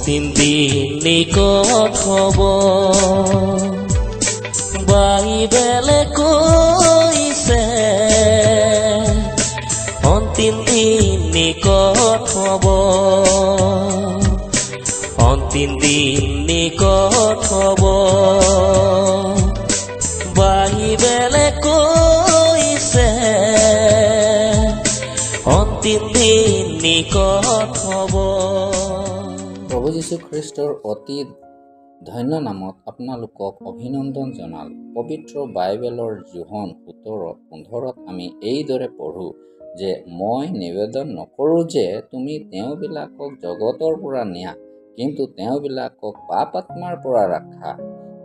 অন্তিম দিন নিকট হব, বাইবেলে কৈছে অন্তিম দিন নিকট হব, অন্তিম দিন নিকট হব, বাইবেলে কৈছে অন্তিম দিন নিকট হব। প্ৰভু যীশু খ্ৰীষ্টৰ অতি ধন্য নামত আপোনালোকক অভিনন্দন জনালো। পবিত্ৰ বাইবেলৰ যোহন 17:15 আমি এইদৰে পঢ়োঁ যে মই নিবেদন নকৰোঁ যে তুমি তেওঁবিলাকক জগতৰ পৰা নিয়া, কিন্তু তেওঁবিলাকক পাপ আত্মাৰ পৰা ৰাখা।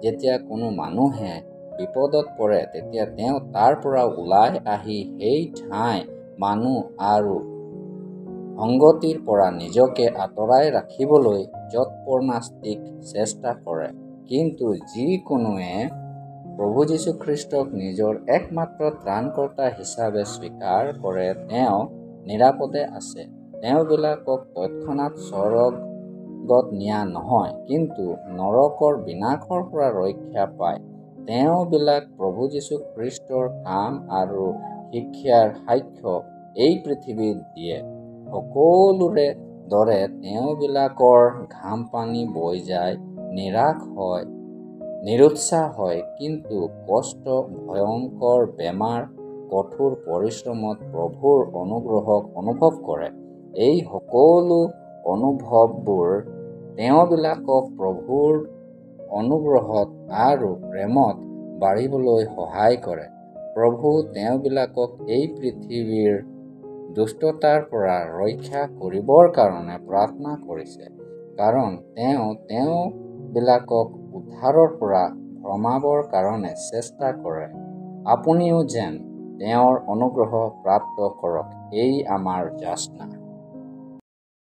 যেতিয়া কোনো মানুহে বিপদত পৰে তেতিয়া তেওঁ তাৰ পৰা ওলাই আহি সেই ঠাই মানুহ আৰু সংগতিৰ পৰা নিজকে আঁতৰাই ৰাখিবলৈ যৎপৰোনাস্তিক চেষ্টা কৰে। কিন্তু যিকোনোৱে প্ৰভু যীশু খ্ৰীষ্টক নিজৰ একমাত্ৰ ত্ৰাণকৰ্তা হিচাপে স্বীকাৰ কৰে তেওঁ নিৰাপদে আছে। তেওঁবিলাকক তৎক্ষণাৎ স্বৰ্গত নিয়া নহয়, কিন্তু নৰকৰ বিনাশৰ পৰা ৰক্ষা পায়। তেওঁবিলাক প্ৰভু যীশু খ্ৰীষ্টৰ কাম আৰু শিক্ষাৰ সাক্ষ্য এই পৃথিৱীত দিয়ে। সকলোৰে দৰে তেওঁবিলাকৰ ঘাম পানী বৈ যায়, নিৰাশ হয়, নিৰুৎসাহ হয়, কিন্তু কষ্ট, ভয়ংকৰ বেমাৰ, কঠোৰ পৰিশ্ৰমত প্ৰভুৰ অনুগ্ৰহক অনুভৱ কৰে। এই সকলো অনুভৱবোৰ তেওঁবিলাকক প্ৰভুৰ অনুগ্ৰহত আৰু প্ৰেমত বাঢ়িবলৈ সহায় কৰে। প্ৰভু তেওঁবিলাকক এই পৃথিৱীৰ দুষ্টতাৰ পৰা ৰক্ষা কৰিবৰ কাৰণে প্ৰাৰ্থনা কৰিছে, কাৰণ তেওঁ তেওঁবিলাকক উদ্ধাৰৰ পৰা ভ্ৰমাবৰ কাৰণে চেষ্টা কৰে। আপুনিও যেন তেওঁৰ অনুগ্ৰহ প্ৰাপ্ত কৰক, এই আমাৰ যাচনা।